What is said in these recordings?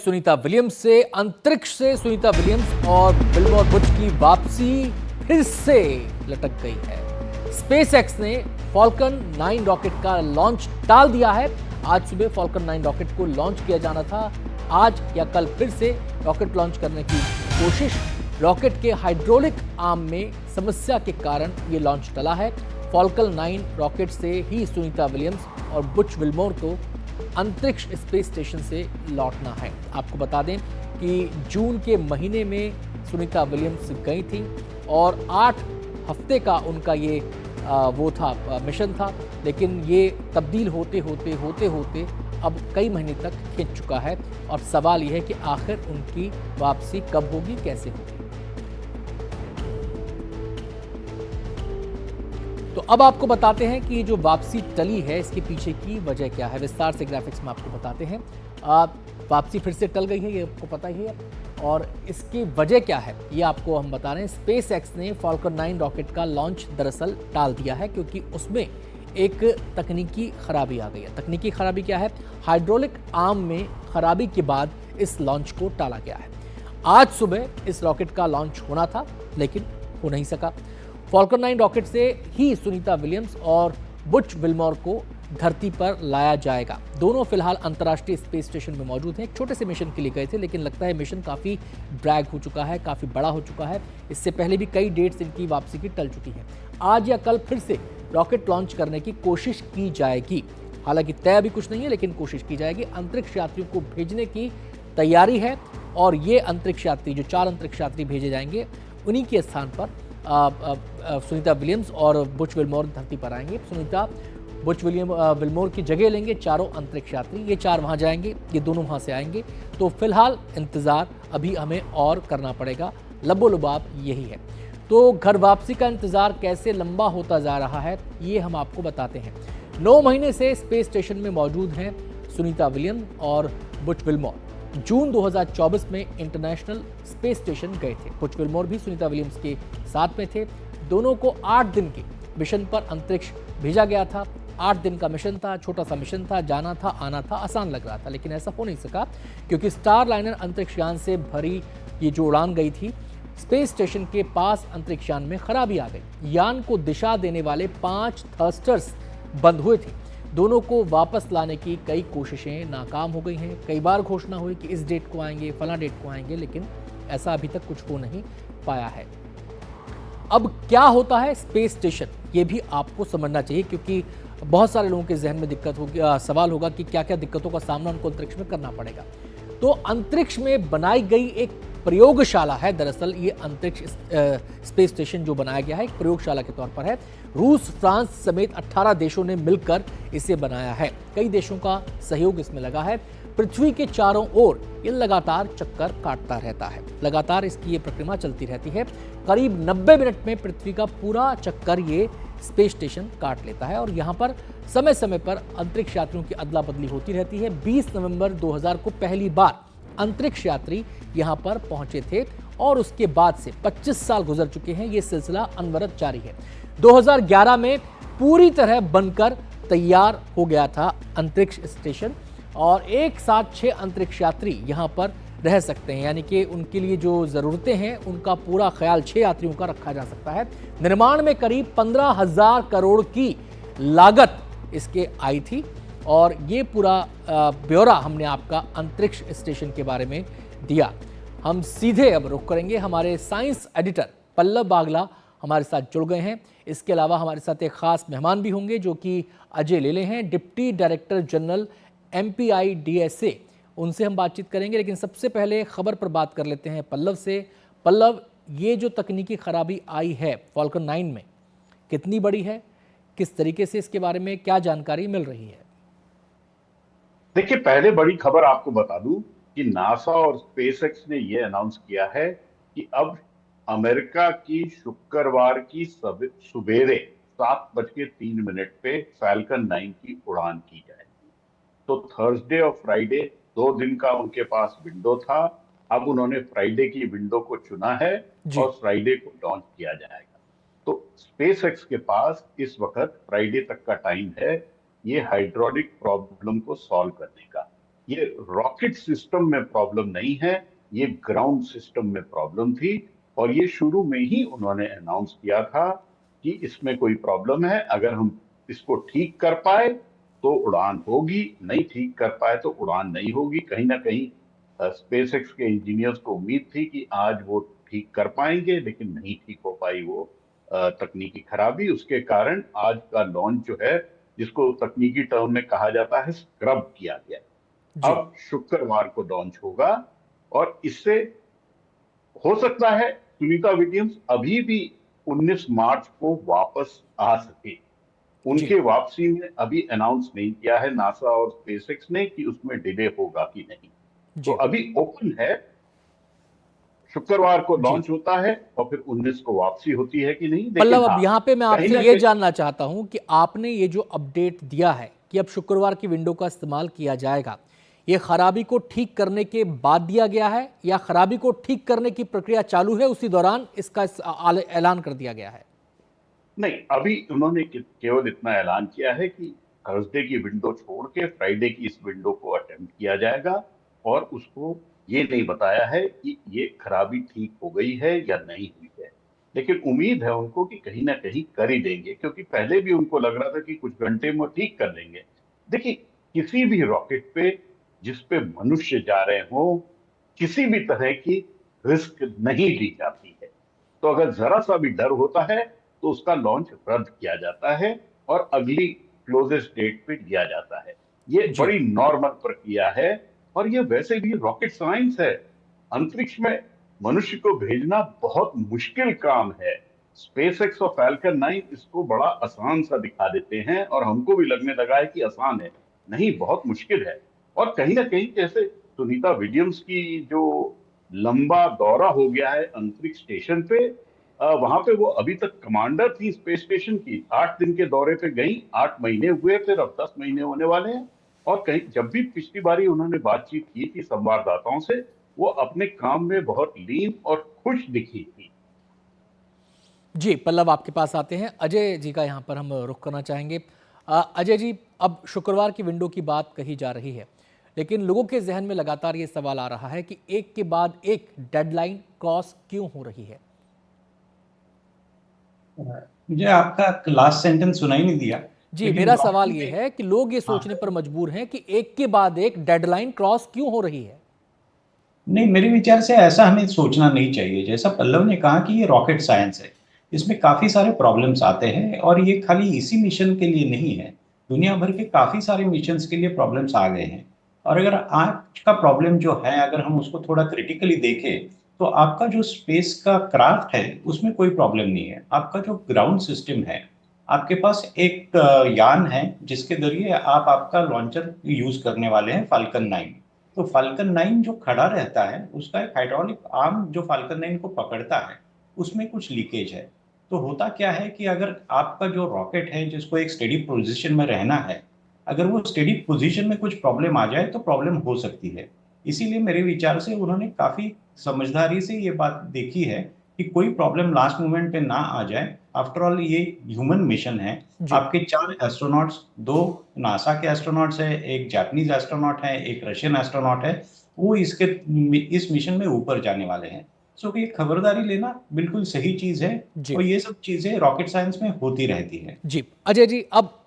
Sunita Williams से अंतरिक्ष से सुनीता विलियम्स और विल्मोर बुश की वापसी फिर से लटक गई है। स्पेसएक्स ने फॉल्कन 9 रॉकेट का लॉन्च टाल दिया है। आज सुबह फॉल्कन 9 रॉकेट को लॉन्च किया जाना था। आज या कल फिर से रॉकेट लॉन्च करने की कोशिश। रॉकेट के हाइड्रोलिक आर्म में समस्या के कारण ये लॉन्च टला है। फॉल्कन 9 रॉकेट से ही सुनीता विलियम्स और बुश विल्मोर को अंतरिक्ष स्पेस स्टेशन से लौटना है। आपको बता दें कि जून के महीने में सुनीता विलियम्स गई थी और 8 हफ्ते का उनका ये मिशन था, लेकिन ये तब्दील होते होते अब कई महीने तक खिंच चुका है। और सवाल यह है कि आखिर उनकी वापसी कब होगी, कैसे होगी। तो अब आपको बताते हैं कि जो वापसी टली है इसके पीछे की वजह क्या है। विस्तार से ग्राफिक्स में आपको बताते हैं। वापसी फिर से टल गई है, ये आपको पता ही है, और इसकी वजह क्या है ये आपको हम बता रहे हैं। स्पेसएक्स ने फॉल्कन 9 रॉकेट का लॉन्च दरअसल टाल दिया है क्योंकि उसमें एक तकनीकी खराबी आ गई है। तकनीकी खराबी क्या है? हाइड्रोलिक आर्म में खराबी के बाद इस लॉन्च को टाला गया है। आज सुबह इस रॉकेट का लॉन्च होना था लेकिन हो नहीं सका। फॉल्कन 9 रॉकेट से ही सुनीता विलियम्स और बुश विल्मोर को धरती पर लाया जाएगा। दोनों फिलहाल अंतर्राष्ट्रीय स्पेस स्टेशन में मौजूद हैं। एक छोटे से मिशन के लिए गए थे, लेकिन लगता है मिशन काफ़ी ड्रैग हो चुका है, काफ़ी बड़ा हो चुका है। इससे पहले भी कई डेट्स इनकी वापसी की टल चुकी हैं। आज या कल फिर से रॉकेट लॉन्च करने की कोशिश की जाएगी। हालांकि तय अभी कुछ नहीं है, लेकिन कोशिश की जाएगी। अंतरिक्ष यात्रियों को भेजने की तैयारी है और ये अंतरिक्ष यात्री, जो 4 अंतरिक्ष यात्री भेजे जाएंगे, उन्हीं के स्थान पर सुनीता विलियम्स और बुश विल्मोर धरती पर आएंगे। सुनीता बुश विल्मोर की जगह लेंगे चारों अंतरिक्ष यात्री। ये 4 वहाँ जाएंगे, ये दोनों वहाँ से आएंगे। तो फिलहाल इंतज़ार अभी हमें और करना पड़ेगा। लबोलुबाब यही है। तो घर वापसी का इंतज़ार कैसे लंबा होता जा रहा है ये हम आपको बताते हैं। 9 महीने से स्पेस स्टेशन में मौजूद हैं सुनीता विलियम्स और बुश विल्मोर। जून 2024 में इंटरनेशनल स्पेस स्टेशन गए थे। बुश विल्मोर भी सुनीता विलियम्स के साथ में थे। दोनों को 8 दिन के मिशन पर अंतरिक्ष भेजा गया था। 8 दिन का मिशन था, छोटा सा मिशन था, जाना था, आना था, आसान लग रहा था, लेकिन ऐसा हो नहीं सका क्योंकि स्टार लाइनर अंतरिक्ष यान से भरी ये जो उड़ान गई थी, स्पेस स्टेशन के पास अंतरिक्ष यान में खराबी आ गई। यान को दिशा देने वाले 5 थर्स्टर्स बंद हुए थे। दोनों को वापस लाने की कई कोशिशें नाकाम हो गई हैं। कई बार घोषणा हुई कि इस डेट को आएंगे, फला डेट को आएंगे, लेकिन ऐसा अभी तक कुछ हो नहीं पाया है। अब क्या होता है स्पेस स्टेशन, ये भी आपको समझना चाहिए क्योंकि बहुत सारे लोगों के जहन में दिक्कत होगी, सवाल होगा कि क्या क्या दिक्कतों का सामना उनको अंतरिक्ष में करना पड़ेगा। तो अंतरिक्ष में बनाई गई एक प्रयोगशाला है। दरअसल ये अंतरिक्ष स्पेस स्टेशन जो बनाया गया है एक प्रयोगशाला के तौर पर है। रूस, फ्रांस समेत 18 देशों ने मिलकर इसे बनाया है। कई देशों का सहयोग इसमें लगा है। पृथ्वी के चारों ओर ये लगातार चक्कर काटता रहता है। लगातार इसकी ये प्रक्रिया चलती रहती है। करीब 90 मिनट में पृथ्वी का पूरा चक्कर ये स्पेस स्टेशन काट लेता है और यहाँ पर समय समय पर अंतरिक्ष यात्रियों की अदला बदली होती रहती है। 20 नवंबर 2000 को पहली बार अंतरिक्ष यात्री यहाँ पर पहुंचे थे और उसके बाद से 25 साल गुजर चुके हैं। ये सिलसिला अनवरत जारी है। 2011 में पूरी तरह बनकर तैयार हो गया था अंतरिक्ष स्टेशन और एक साथ 6 अंतरिक्ष यात्री यहाँ पर रह सकते हैं, यानी कि उनके लिए जो ज़रूरतें हैं उनका पूरा ख्याल 6 यात्रियों का रखा जा सकता है। निर्माण में करीब 15,000 करोड़ की लागत इसके आई थी और ये पूरा ब्यौरा हमने आपका अंतरिक्ष स्टेशन के बारे में दिया। हम सीधे अब रुख करेंगे। हमारे साइंस एडिटर पल्लव बागला हमारे साथ जुड़ गए हैं। इसके अलावा हमारे साथ एक खास मेहमान भी होंगे जो कि अजय लेले हैं, डिप्टी डायरेक्टर जनरल MPIDSA। उनसे हम बातचीत करेंगे, लेकिन सबसे पहले खबर पर बात कर लेते हैं पल्लव से। पल्लव, ये जो तकनीकी खराबी आई है फॉल्कन 9 में, कितनी बड़ी है, किस तरीके से इसके बारे में क्या जानकारी मिल रही है? देखिए, पहले बड़ी खबर आपको बता दूं कि नासा और स्पेसएक्स ने यह अनाउंस किया है कि अब अमेरिका की शुक्रवार की सुबेरे 7:03 पे फैल्कन 9 की उड़ान की जाएगी। तो थर्सडे और फ्राइडे 2 दिन का उनके पास विंडो था। अब उन्होंने फ्राइडे की विंडो को चुना है जी। और फ्राइडे को लॉन्च किया जाएगा। तो स्पेसएक्स के पास इस वक्त फ्राइडे तक का टाइम है ये हाइड्रोलिक प्रॉब्लम को सॉल्व करने का। ये रॉकेट सिस्टम में प्रॉब्लम नहीं है, ये ग्राउंड सिस्टम में प्रॉब्लम थी। और ये शुरू में ही उन्होंने अनाउंस किया था कि इसमें कोई प्रॉब्लम है, अगर हम इसको ठीक कर पाए तो उड़ान होगी, नहीं ठीक कर पाए तो उड़ान नहीं होगी। कहीं ना कहीं स्पेसएक्स के इंजीनियर्स को उम्मीद थी कि आज वो ठीक कर पाएंगे, लेकिन नहीं ठीक हो पाई वो तकनीकी खराबी। उसके कारण आज का लॉन्च जो है, जिसको तकनीकी टर्म में कहा जाता है स्क्रब किया गया, जी। अब शुक्रवार को लॉन्च होगा। और इससे हो सकता है सुनीता विलियम्स अभी भी 19 मार्च को वापस आ सके। जी। उनके वापसी में अभी अनाउंस नहीं किया है नासा और स्पेसएक्स ने कि उसमें डिले होगा कि नहीं। तो जी। अभी ओपन है, शुक्रवार को जी। लॉन्च होता है और फिर 19 को वापसी होती है कि नहीं। लेकिन पल्लव, अब हाँ, यहाँ पे मैं कहीं आपसे ना ये कहीं जानना चाहता हूँ कि आपने ये जो अपडेट दिया है कि अब शुक्रवार की विंडो का इस्तेमाल किया जाएगा, ये खराबी को ठीक करने के बाद दिया गया है या खराबी को ठीक करने की प्रक्रिया चालू है, उसी दौरान इसका ऐलान कर दिया गया है? नहीं, अभी उन्होंने केवल इतना ऐलान किया है कि थर्सडे की विंडो छोड़ के फ्राइडे की इस विंडो को अटेम्प्ट किया जाएगा। और उसको ये नहीं बताया है कि ये खराबी ठीक हो गई है या नहीं हुई है। लेकिन उम्मीद है उनको कि कहीं ना कहीं कर ही देंगे, क्योंकि पहले भी उनको लग रहा था कि कुछ घंटे में वो ठीक कर लेंगे। देखिए, किसी भी रॉकेट पे जिस पे मनुष्य जा रहे हो, किसी भी तरह की रिस्क नहीं ली जाती है। तो अगर जरा सा भी डर होता है तो उसका लॉन्च रद्द किया जाता है और अगली क्लोजेस्ट डेट पे लिया जाता है। ये जी। बड़ी नॉर्मल प्रक्रिया है। और ये वैसे भी रॉकेट साइंस है। अंतरिक्ष में मनुष्य को भेजना बहुत मुश्किल काम है। स्पेसएक्स और फैल्कन 9 इसको बड़ा आसान सा दिखा देते हैं और हमको भी लगने लगा है कि आसान है। नहीं, बहुत मुश्किल है। और कहीं ना कहीं जैसे सुनीता विलियम्स की जो लंबा दौरा हो गया है अंतरिक्ष स्टेशन पे, वहां पे वो अभी तक कमांडर थी स्पेस स्टेशन की। 8 दिन के दौरे पे गई, 8 महीने हुए, फिर अब 10 महीने होने वाले हैं। और कहीं जब भी पिछली बारी उन्होंने बातचीत की थी संवाददाताओं से, वो अपने काम में बहुत लीन और खुश दिखी थी। जी, पल्लव, आपके पास आते हैं। अजय जी का यहाँ पर हम रुख करना चाहेंगे। अजय जी, अब शुक्रवार की विंडो की बात कही जा रही है, लेकिन लोगों के जहन में लगातार ये सवाल आ रहा है कि एक के बाद एक डेडलाइन क्रॉस क्यों हो रही है? मुझे आपका लास्ट सेंटेंस सुनाई नहीं दिया। जी, लेकिन मेरा सवाल लॉन्चिंग ये में है कि लोग ये हाँ, सोचने पर मजबूर हैं कि एक के बाद एक डेडलाइन क्रॉस क्यों हो रही है? नहीं, मेरे विचार से ऐसा हमें सोचना नहीं चाहिए। जैसा पल्लव ने कहा कि ये रॉकेट साइंस है, इसमें काफ़ी सारे प्रॉब्लम्स आते हैं और ये खाली इसी मिशन के लिए नहीं है, दुनिया भर के काफ़ी सारे मिशंस के लिए प्रॉब्लम्स आ गए हैं। और अगर आज का प्रॉब्लम जो है, अगर हम उसको थोड़ा क्रिटिकली देखें, तो आपका जो स्पेस का क्राफ्ट है, उसमें कोई प्रॉब्लम नहीं है। आपका जो ग्राउंड सिस्टम है, आपके पास एक यान है, जिसके ज़रिए आप आपका लॉन्चर यूज़ करने वाले हैं, फाल्कन 9। तो फाल्कन 9 जो खड़ा रहता है, उसका एक हाइड्रोलिक आर्म जो फाल्कन 9 को पकड़ता है, उसमें कुछ लीकेज है। तो होता क्या है कि अगर आपका जो रॉकेट है, जिसको एक स्टेडी पोजीशन में रहना है, अगर वो स्टेडी पोजीशन में कुछ प्रॉब्लम आ जाए, तो प्रॉब्लम हो सकती है। इसीलिए मेरे विचार से उन्होंने काफ़ी समझदारी से ये बात देखी है कि कोई प्रॉब्लम लास्ट मोमेंट पे ना आ जाए। आफ्टर ऑल ये ह्यूमन मिशन है। जी। आपके 4 एस्ट्रोनॉट्स, 2 नासा के एस्ट्रोनॉट्स हैं, 1 जापानीज़ एस्ट्रोनॉट है, 1 रशियन एस्ट्रोनॉट है। वो इस मिशन में ऊपर जाने वाले हैं। सो ये खबरदारी लेना बिल्कुल सही चीज़ है जी। और ये सब चीज़ें रॉकेट साइंस में होती रहती हैं। जी, अजय जी, अब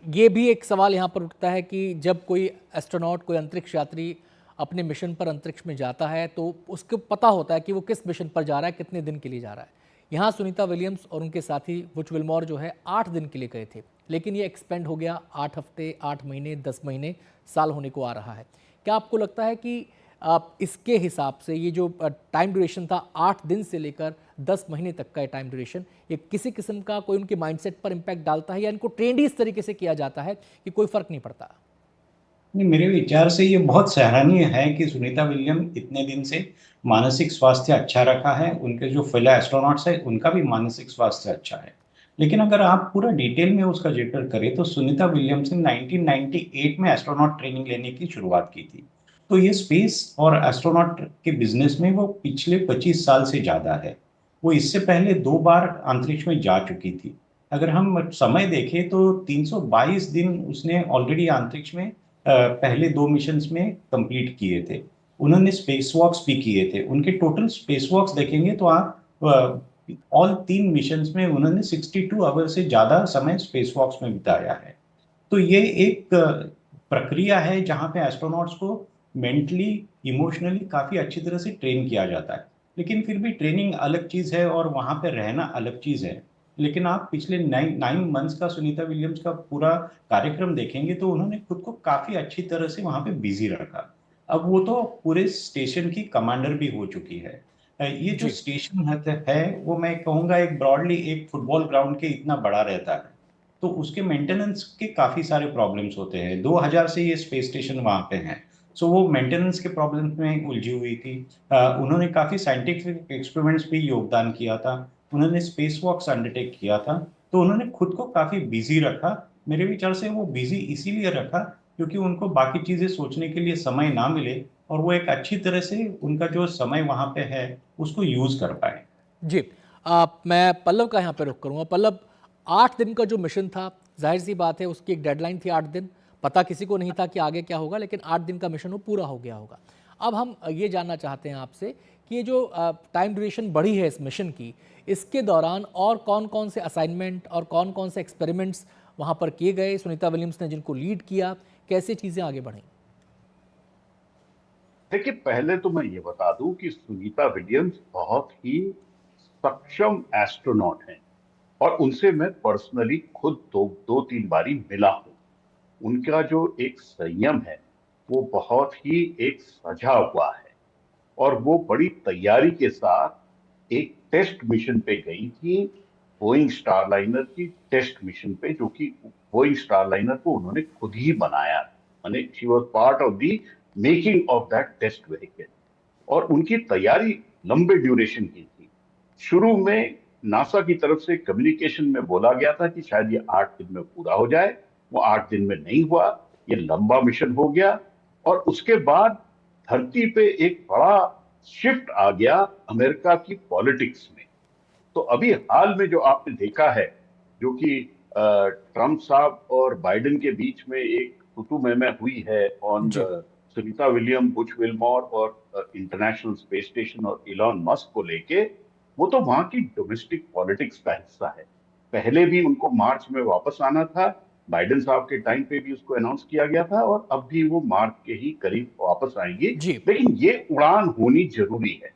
ये भी एक सवाल यहाँ पर उठता है कि जब कोई एस्ट्रोनॉट, कोई अंतरिक्ष यात्री अपने मिशन पर अंतरिक्ष में जाता है तो उसको पता होता है कि वो किस मिशन पर जा रहा है, कितने दिन के लिए जा रहा है। यहाँ सुनीता विलियम्स और उनके साथी बुच विल्मोर जो है 8 दिन के लिए गए थे, लेकिन ये एक्सपेंड हो गया 8 हफ्ते, 8 महीने, 10 महीने, साल होने को आ रहा है। क्या आपको लगता है कि इसके हिसाब से ये जो टाइम ड्यूरेशन था 8 दिन से लेकर 10 महीने तक का टाइम ड्यूरेशन, ये किसी किस्म का कोई उनके माइंडसेट पर इम्पैक्ट डालता है या इनको ट्रेंड ही इस तरीके से किया जाता है कि कोई फर्क नहीं पड़ता? नहीं, मेरे विचार से ये बहुत सराहनीय है कि सुनीता विलियम इतने दिन से मानसिक स्वास्थ्य अच्छा रखा है। उनके जो फेलो एस्ट्रोनॉट्स हैं, उनका भी मानसिक स्वास्थ्य अच्छा है। लेकिन अगर आप पूरा डिटेल में उसका जिक्र करें, तो सुनीता विलियम्स ने 1998 में एस्ट्रोनॉट ट्रेनिंग लेने की शुरुआत की थी। तो ये स्पेस और एस्ट्रोनॉट के बिजनेस में वो पिछले 25 साल से ज़्यादा है। वो इससे पहले 2 बार अंतरिक्ष में जा चुकी थी। अगर हम समय देखें, तो 322 दिन उसने ऑलरेडी अंतरिक्ष में पहले 2 मिशंस में कंप्लीट किए थे। उन्होंने स्पेस वॉक्स भी किए थे। उनके टोटल स्पेस वॉक्स देखेंगे तो आप ऑल 3 मिशंस में उन्होंने 62 आवर से ज़्यादा समय स्पेस वॉक्स में बिताया है। तो ये एक प्रक्रिया है जहाँ पे एस्ट्रोनॉट्स को मेंटली, इमोशनली काफ़ी अच्छी तरह से ट्रेन किया जाता है। लेकिन फिर भी ट्रेनिंग अलग चीज़ है और वहाँ पे रहना अलग चीज़ है। लेकिन आप पिछले 9 मंथ्स का सुनीता विलियम्स का पूरा कार्यक्रम देखेंगे तो उन्होंने खुद को काफ़ी अच्छी तरह से वहाँ पे बिज़ी रखा। अब वो तो पूरे स्टेशन की कमांडर भी हो चुकी है। ये जो जी। स्टेशन है वो मैं कहूँगा एक ब्रॉडली एक फुटबॉल ग्राउंड के इतना बड़ा रहता है। तो उसके मेंटेनेंस के काफ़ी सारे प्रॉब्लम्स होते हैं। 2000 से ये स्पेस स्टेशन वहाँ पे है। सो वो मेंटेनेंस के प्रॉब्लम्स में उलझी हुई थी। उन्होंने काफ़ी साइंटिफिक एक्सपेरिमेंट्स भी योगदान किया था। उन्होंने स्पेस वॉक्स अंडरटेक किया था। तो उन्होंने खुद को काफ़ी बिजी रखा। मेरे विचार से वो बिजी इसीलिए रखा क्योंकि उनको बाकी चीज़ें सोचने के लिए समय ना मिले और वो एक अच्छी तरह से उनका जो समय वहाँ पे है उसको यूज़ कर पाए। जी। मैं पल्लव का यहाँ पे रुख करूँगा। पल्लव, 8 दिन का जो मिशन था, ज़ाहिर-सी बात है उसकी एक डेडलाइन थी 8 दिन। पता किसी को नहीं था कि आगे क्या होगा, लेकिन 8 दिन का मिशन वो पूरा हो गया होगा। अब हम ये जानना चाहते हैं आपसे कि ये जो टाइम ड्यूरेशन बढ़ी है इस मिशन की, इसके दौरान और कौन-कौन से असाइनमेंट और कौन-कौन से एक्सपेरिमेंट्स वहाँ पर किए गए? सुनीता विलियम्स ने जिनको लीड किया, कैसे चीज़ें आगे बढ़ीं? देखिए, पहले तो मैं ये बता दूं कि सुनीता विलियम्स बहुत ही सक्षम एस्ट्रोनॉट हैं और उनसे मैं पर्सनली खुद दो तीन बारी मिला हूं। उनका जो एक संयम है वो बहुत ही एक सजा हुआ है और वो बड़ी तैयारी के साथ एक टेस्ट मिशन पे गई थी, बोइंग स्टारलाइनर की टेस्ट मिशन पे, जो कि बोइंग स्टारलाइनर को उन्होंने खुद ही बनाया, माने she was part of the making of that test vehicle. और उनकी तैयारी लंबे ड्यूरेशन की थी। शुरू में नासा की तरफ से कम्युनिकेशन में बोला गया था कि शायद ये 8 दिन में पूरा हो जाए। वो 8 दिन में नहीं हुआ। ये लंबा मिशन हो गया और उसके बाद धरती पे एक बड़ा शिफ्ट आ गया अमेरिका की पॉलिटिक्स में। तो अभी हाल में जो आपने देखा है, जो कि ट्रम्प साहब और बाइडेन के बीच में एक तू मैं हुई है ऑन जी। सुनीता विलियम, बुश विल्मोर और इंटरनेशनल स्पेस स्टेशन और इलॉन मस्क को लेके, वो तो वहां की डोमेस्टिक पॉलिटिक्स का हिस्सा है। पहले भी उनको मार्च में वापस आना था, बाइडेन साहब के टाइम पे भी उसको अनाउंस किया गया था और अब भी वो मार्च के ही करीब वापस आएंगे। जी। लेकिन ये उड़ान होनी जरूरी है।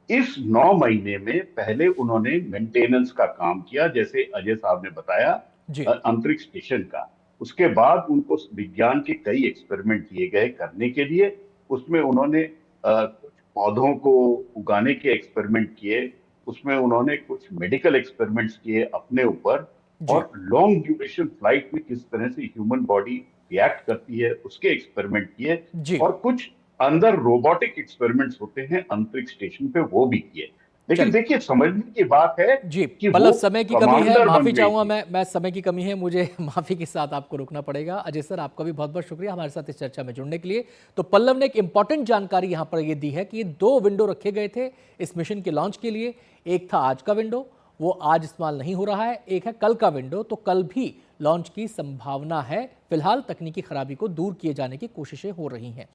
इस 9 महीने में पहले उन्होंने मेंटेनेंस का काम किया, जैसे अजय साहब ने बताया, जी। अंतरिक्ष स्टेशन का। उसके बाद उनको विज्ञान के कई एक्सपेरिमेंट दिए गए करने के लिए। उसमें उन्होंने कुछ पौधों को उगाने के एक्सपेरिमेंट किए, उसमें उन्होंने कुछ मेडिकल एक्सपेरिमेंट्स किए अपने ऊपर, जी। और लॉन्ग ड्यूरेशन फ्लाइट में किस तरह से ह्यूमन बॉडी रिएक्ट करती है उसके एक्सपेरिमेंट किए, जी। और कुछ अंदर रोबोटिक एक्सपेरिमेंट्स होते हैं अंतरिक्ष स्टेशन पे, वो भी किए। लेकिन चलिए। देखिए, समझने की बात है जी, कि मतलब वो समय की कमी है, कमांडर बन माफ़ी गई चाहूँगा थी। मैं समय की कमी है, मुझे माफ़ी के साथ आपको रुकना पड़ेगा। अजय सर, आपका भी बहुत-बहुत शुक्रिया हमारे साथ इस चर्चा में जुड़ने के लिए। तो पल्लव ने एक इम्पॉर्टेंट जानकारी यहाँ पर ये दी है कि ये 2 विंडो रखे गए थे इस मिशन के लॉन्च के लिए। एक था आज का विंडो, वो आज इस्तेमाल नहीं हो रहा है। एक है कल का विंडो, तो कल भी लॉन्च की संभावना है। फिलहाल तकनीकी खराबी को दूर किए जाने की कोशिशें हो रही हैं।